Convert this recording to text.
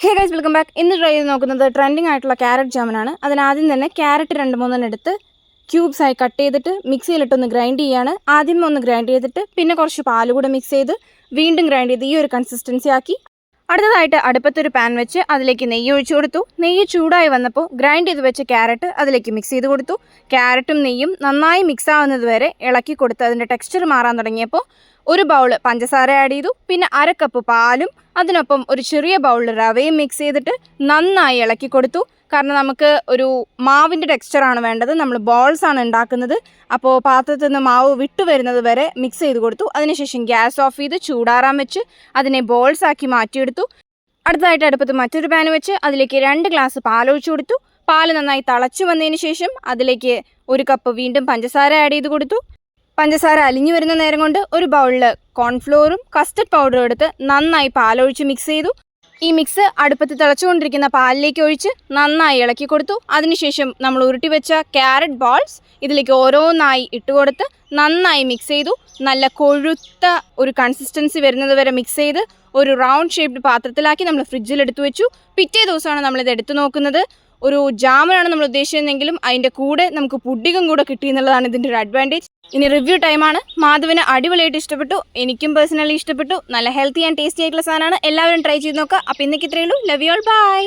Hey guys, welcome back. ഇന്ന് try ചെയ്ത് നോക്കുന്നത് ട്രെൻഡിങ് ആയിട്ടുള്ള ക്യാരറ്റ് ജാമുനാണ്. അതിനാദ്യം തന്നെ ക്യാരറ്റ് 2-3 എടുത്ത് ക്യൂബ്സായി കട്ട് ചെയ്തിട്ട് മിക്സിയിലിട്ടൊന്ന് ഗ്രൈൻഡ് ചെയ്യാണ്. ആദ്യം ഒന്ന് ഗ്രൈൻഡ് ചെയ്തിട്ട് പിന്നെ കുറച്ച് പാൽ കൂടെ മിക്സ് ചെയ്ത് വീണ്ടും ഗ്രൈൻഡ് ചെയ്ത് ഈ ഒരു കൺസിസ്റ്റൻസി ആക്കി. അടുത്തതായിട്ട് അടുപ്പത്തൊരു പാൻ വെച്ച് അതിലേക്ക് നെയ്യ് ഒഴിച്ചു കൊടുത്തു. നെയ്യ് ചൂടായി വന്നപ്പോൾ ഗ്രൈൻഡ് ചെയ്ത് വെച്ച ക്യാരറ്റ് അതിലേക്ക് മിക്സ് ചെയ്ത് കൊടുത്തു. ക്യാരറ്റും നെയ്യും നന്നായി മിക്സ് ആവുന്നത് വരെ ഇളക്കി കൊടുത്ത് അതിൻ്റെ ടെക്സ്ചർ മാറാൻ തുടങ്ങിയപ്പോൾ ഒരു ബൗൾ പഞ്ചസാര ആഡ് ചെയ്തു. പിന്നെ 1/2 കപ്പ് പാലും അതിനൊപ്പം ഒരു ചെറിയ ബൗളിൽ റവയും മിക്സ് ചെയ്തിട്ട് നന്നായി ഇളക്കി കൊടുത്തു. കാരണം നമുക്ക് ഒരു മാവിൻ്റെ ടെക്സ്ചറാണ് വേണ്ടത്, നമ്മൾ ബോൾസ് ആണ് ഉണ്ടാക്കുന്നത്. അപ്പോൾ പാത്രത്തിൽ നിന്ന് മാവ് വിട്ടു വരുന്നത് വരെ മിക്സ് ചെയ്ത് കൊടുത്തു. അതിനുശേഷം ഗ്യാസ് ഓഫ് ചെയ്ത് ചൂടാറാൻ വെച്ച് അതിനെ ബോൾസ് ആക്കി മാറ്റിയെടുത്തു. അടുത്തതായിട്ട് അടുപ്പത്ത് മറ്റൊരു പാൻ വെച്ച് അതിലേക്ക് 2 ഗ്ലാസ് പാലൊഴിച്ചു കൊടുത്തു. പാല് നന്നായി തിളച്ചു വന്നതിന് ശേഷം അതിലേക്ക് 1 കപ്പ് വീണ്ടും പഞ്ചസാര ആഡ് ചെയ്ത് കൊടുത്തു. പഞ്ചസാര അലിഞ്ഞു വരുന്ന നേരം കൊണ്ട് ഒരു ബൗളിൽ കോൺഫ്ലോറും കസ്റ്റർഡ് പൗഡറും എടുത്ത് നന്നായി പാലൊഴിച്ച് മിക്സ് ചെയ്തു. ഈ മിക്സ് അടുപ്പത്ത് തിളച്ചുകൊണ്ടിരിക്കുന്ന പാലിലേക്ക് ഒഴിച്ച് നന്നായി ഇളക്കി കൊടുത്തു. അതിനുശേഷം നമ്മൾ ഉരുട്ടി വെച്ച ക്യാരറ്റ് ബോൾസ് ഇതിലേക്ക് ഓരോന്നായി ഇട്ടുകൊടുത്ത് നന്നായി മിക്സ് ചെയ്തു. നല്ല കൊഴുത്ത ഒരു കൺസിസ്റ്റൻസി വരുന്നത് വരെ മിക്സ് ചെയ്ത് ഒരു റൗണ്ട് ഷേപ്ഡ് പാത്രത്തിലാക്കി നമ്മൾ ഫ്രിഡ്ജിൽ എടുത്തു വെച്ചു. പിറ്റേ ദിവസമാണ് നമ്മളിത് എടുത്തു നോക്കുന്നത്. ഒരു ജാമുനാണ് നമ്മൾ ഉദ്ദേശിച്ചതെങ്കിലും അതിൻ്റെ കൂടെ നമുക്ക് പുഡിങ്ങും കൂടെ കിട്ടി എന്നുള്ളതാണ് ഇതിൻ്റെ ഒരു അഡ്വാൻറ്റേജ്. ഇനി റിവ്യൂ ടൈമാണ്. മാധവന് അടിപൊളിയായിട്ട് ഇഷ്ടപ്പെട്ടു, എനിക്കും പേഴ്സണലി ഇഷ്ടപ്പെട്ടു. നല്ല ഹെൽത്തി ആൻഡ് ടേസ്റ്റി ആയിട്ടുള്ള സാധനമാണ്. എല്ലാവരും ട്രൈ ചെയ്ത് നോക്കുക. അപ്പോൾ ഇന്നേക്ക് ഇത്രയേ ഉള്ളൂ. Love you all, by.